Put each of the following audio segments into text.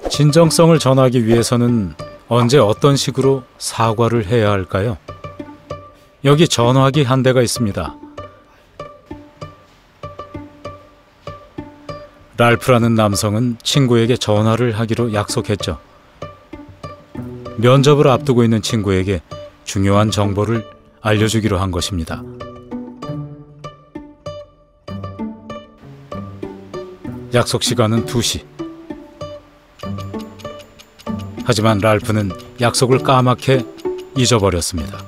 진정성을 전하기 위해서는 언제 어떤 식으로 사과를 해야 할까요? 여기 전화기 한 대가 있습니다. 랄프라는 남성은 친구에게 전화를 하기로 약속했죠. 면접을 앞두고 있는 친구에게 중요한 정보를 알려주기로 한 것입니다. 약속 시간은 2시. 하지만 랄프는 약속을 까맣게 잊어버렸습니다.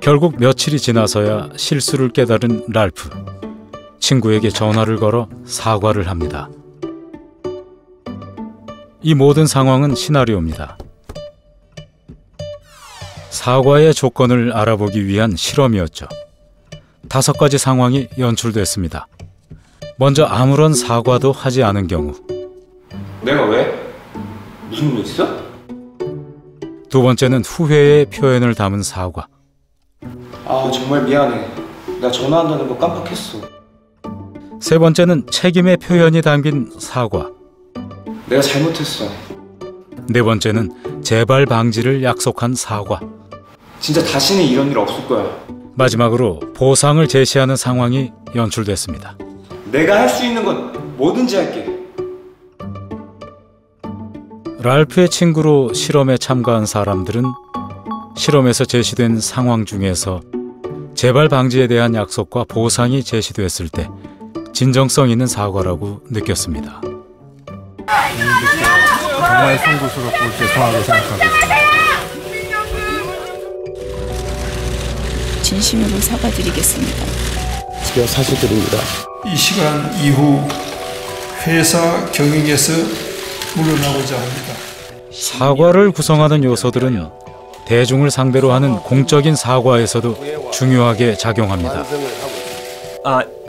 결국 며칠이 지나서야 실수를 깨달은 랄프. 친구에게 전화를 걸어 사과를 합니다. 이 모든 상황은 시나리오입니다. 사과의 조건을 알아보기 위한 실험이었죠. 5가지 상황이 연출됐습니다. 먼저 아무런 사과도 하지 않은 경우. 내가 왜? 무슨 일 있어? 두 번째는 후회의 표현을 담은 사과. 아, 정말 미안해. 나 전화한다는 거 깜빡했어. 세 번째는 책임의 표현이 담긴 사과. 내가 잘못했어. 네 번째는 재발 방지를 약속한 사과. 진짜 다시는 이런 일 없을 거야. 마지막으로 보상을 제시하는 상황이 연출됐습니다. 내가 할 수 있는 건 뭐든지 할게. 랄프의 친구로 실험에 참가한 사람들은 실험에서 제시된 상황 중에서 재발 방지에 대한 약속과 보상이 제시됐을 때 진정성 있는 사과라고 느꼈습니다. 정말 송구스럽고 죄송하게 생각합니다. 진심으로 사과드리겠습니다. 제가 사실드립니다. 이 시간 이후 회사 경영에서 물러나고자 합니다. 사과를 구성하는 요소들은 대중을 상대로 하는 공적인 사과에서도 중요하게 작용합니다.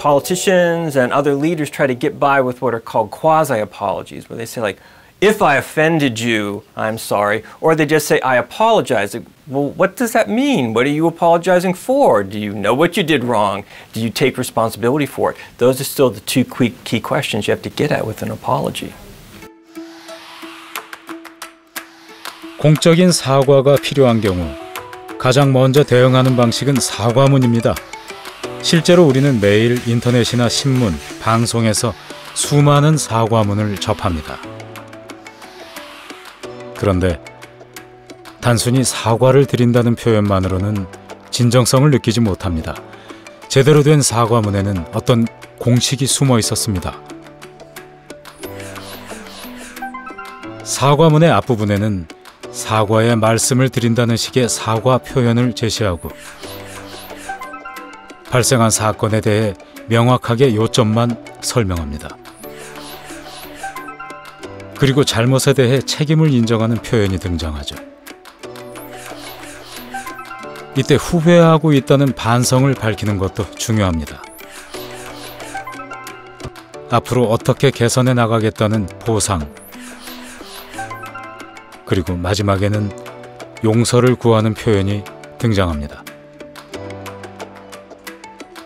Politicians and other leaders try to get by with what are called quasi-apologies, where they say like, if I offended you, I'm sorry, or they just say, I apologize. Well, what does that mean? What are you apologizing for? Do you know what you did wrong? Do you take responsibility for it? Those are still the two key questions you have to get at with an apology. 공적인 사과가 필요한 경우 가장 먼저 대응하는 방식은 사과문입니다. 실제로 우리는 매일 인터넷이나 신문, 방송에서 수많은 사과문을 접합니다. 그런데 단순히 사과를 드린다는 표현만으로는 진정성을 느끼지 못합니다. 제대로 된 사과문에는 어떤 공식이 숨어 있었습니다. 사과문의 앞부분에는 사과의 말씀을 드린다는 식의 사과 표현을 제시하고 발생한 사건에 대해 명확하게 요점만 설명합니다. 그리고 잘못에 대해 책임을 인정하는 표현이 등장하죠. 이때 후회하고 있다는 반성을 밝히는 것도 중요합니다. 앞으로 어떻게 개선해 나가겠다는 보상, 그리고 마지막에는 용서를 구하는 표현이 등장합니다.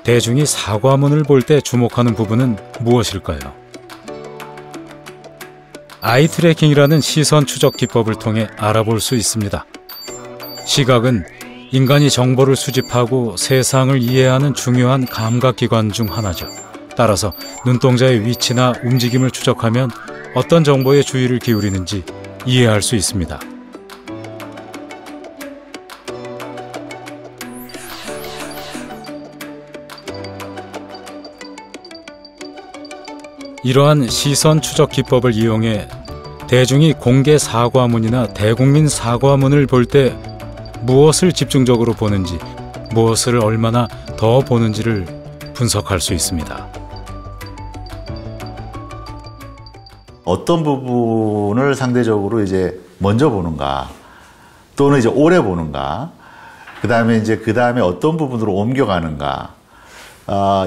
대중이 사과문을 볼 때 주목하는 부분은 무엇일까요? 아이 트래킹이라는 시선 추적 기법을 통해 알아볼 수 있습니다. 시각은 인간이 정보를 수집하고 세상을 이해하는 중요한 감각기관 중 하나죠. 따라서 눈동자의 위치나 움직임을 추적하면 어떤 정보에 주의를 기울이는지 이해할 수 있습니다. 이러한 시선 추적 기법을 이용해 대중이 공개 사과문이나 대국민 사과문을 볼 때 무엇을 집중적으로 보는지, 무엇을 얼마나 더 보는지를 분석할 수 있습니다. 어떤 부분을 상대적으로 이제 먼저 보는가, 또는 이제 오래 보는가, 그 다음에 어떤 부분으로 옮겨가는가,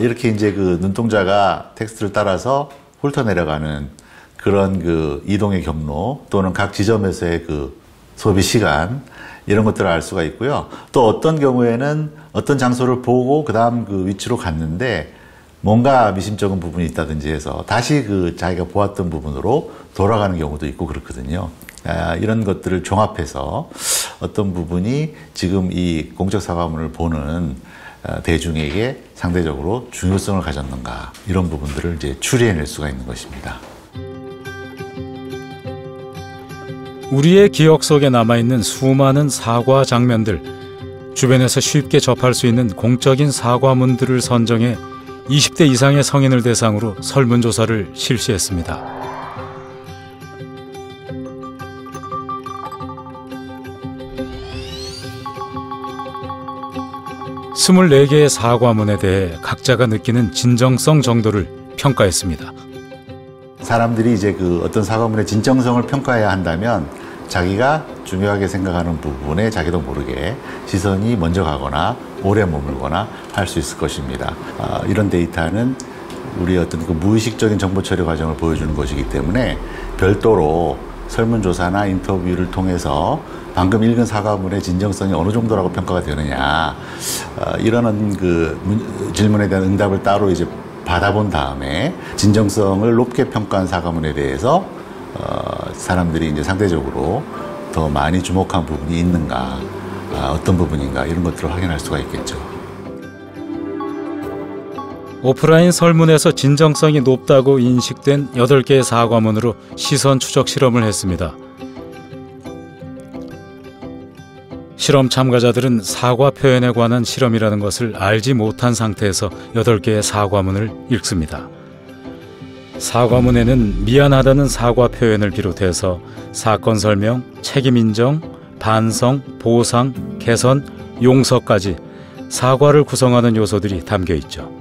이렇게 이제 그 눈동자가 텍스트를 따라서 훑어내려가는 그런 그 이동의 경로, 또는 각 지점에서의 그 소비 시간, 이런 것들을 알 수가 있고요. 또 어떤 경우에는 어떤 장소를 보고 그 다음 그 위치로 갔는데 뭔가 미심쩍은 부분이 있다든지 해서 다시 그 자기가 보았던 부분으로 돌아가는 경우도 있고 그렇거든요. 이런 것들을 종합해서 어떤 부분이 지금 이 공적 사과문을 보는 대중에게 상대적으로 중요성을 가졌는가, 이런 부분들을 이제 추리해낼 수가 있는 것입니다. 우리의 기억 속에 남아있는 수많은 사과 장면들, 주변에서 쉽게 접할 수 있는 공적인 사과문들을 선정해 20대 이상의 성인을 대상으로 설문조사를 실시했습니다. 24개의 사과문에 대해 각자가 느끼는 진정성 정도를 평가했습니다. 사람들이 이제 그 어떤 사과문의 진정성을 평가해야 한다면 자기가 중요하게 생각하는 부분에 자기도 모르게 시선이 먼저 가거나 오래 머물거나 할 수 있을 것입니다. 이런 데이터는 우리의 어떤 그 무의식적인 정보 처리 과정을 보여주는 것이기 때문에 별도로 설문조사나 인터뷰를 통해서 방금 읽은 사과문의 진정성이 어느 정도라고 평가가 되느냐, 이런 그 질문에 대한 응답을 따로 이제 받아본 다음에 진정성을 높게 평가한 사과문에 대해서 사람들이 이제 상대적으로 더 많이 주목한 부분이 있는가, 어떤 부분인가, 이런 것들을 확인할 수가 있겠죠. 오프라인 설문에서 진정성이 높다고 인식된 8개의 사과문으로 시선 추적 실험을 했습니다. 실험 참가자들은 사과 표현에 관한 실험이라는 것을 알지 못한 상태에서 8개의 사과문을 읽습니다. 사과문에는 미안하다는 사과 표현을 비롯해서 사건 설명, 책임 인정, 반성, 보상, 개선, 용서까지 사과를 구성하는 요소들이 담겨 있죠.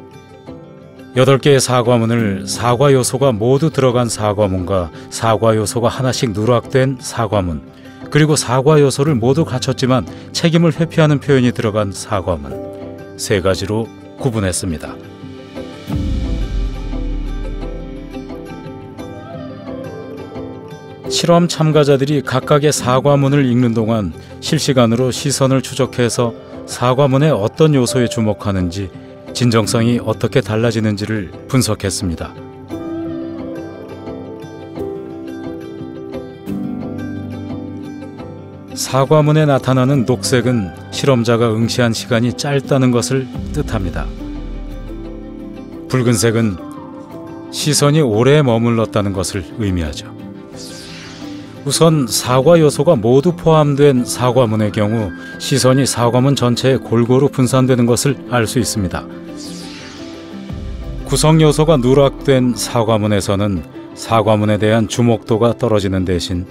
8개의 사과문을 사과 요소가 모두 들어간 사과문과 사과 요소가 하나씩 누락된 사과문, 그리고 사과 요소를 모두 갖췄지만 책임을 회피하는 표현이 들어간 사과문, 3가지로 구분했습니다. 실험 참가자들이 각각의 사과문을 읽는 동안 실시간으로 시선을 추적해서 사과문의 어떤 요소에 주목하는지, 진정성이 어떻게 달라지는지를 분석했습니다. 사과문에 나타나는 녹색은 실험자가 응시한 시간이 짧다는 것을 뜻합니다. 붉은색은 시선이 오래 머물렀다는 것을 의미하죠. 우선 사과 요소가 모두 포함된 사과문의 경우 시선이 사과문 전체에 골고루 분산되는 것을 알 수 있습니다. 구성 요소가 누락된 사과문에서는 사과문에 대한 주목도가 떨어지는 대신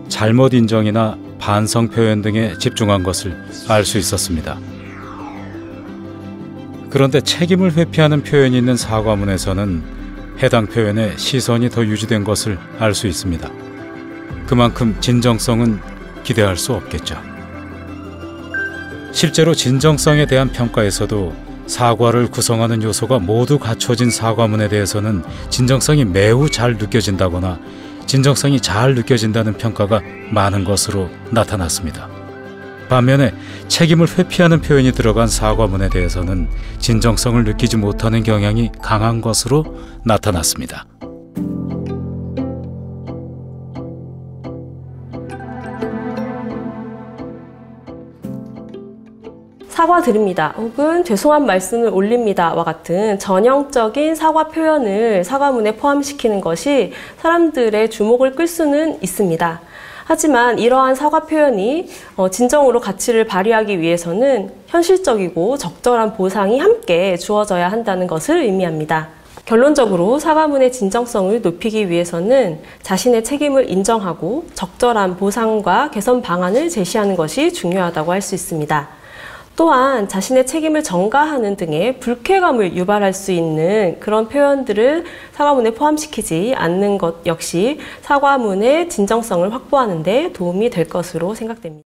잘못 인정이나 반성 표현 등에 집중한 것을 알 수 있었습니다. 그런데 책임을 회피하는 표현이 있는 사과문에서는 해당 표현에 시선이 더 유지된 것을 알 수 있습니다. 그만큼 진정성은 기대할 수 없겠죠. 실제로 진정성에 대한 평가에서도 사과를 구성하는 요소가 모두 갖춰진 사과문에 대해서는 진정성이 매우 잘 느껴진다거나 진정성이 잘 느껴진다는 평가가 많은 것으로 나타났습니다. 반면에 책임을 회피하는 표현이 들어간 사과문에 대해서는 진정성을 느끼지 못하는 경향이 강한 것으로 나타났습니다. 사과드립니다 혹은 죄송한 말씀을 올립니다와 같은 전형적인 사과 표현을 사과문에 포함시키는 것이 사람들의 주목을 끌 수는 있습니다. 하지만 이러한 사과 표현이 진정으로 가치를 발휘하기 위해서는 현실적이고 적절한 보상이 함께 주어져야 한다는 것을 의미합니다. 결론적으로 사과문의 진정성을 높이기 위해서는 자신의 책임을 인정하고 적절한 보상과 개선 방안을 제시하는 것이 중요하다고 할 수 있습니다. 또한 자신의 책임을 전가하는 등의 불쾌감을 유발할 수 있는 그런 표현들을 사과문에 포함시키지 않는 것 역시 사과문의 진정성을 확보하는 데 도움이 될 것으로 생각됩니다.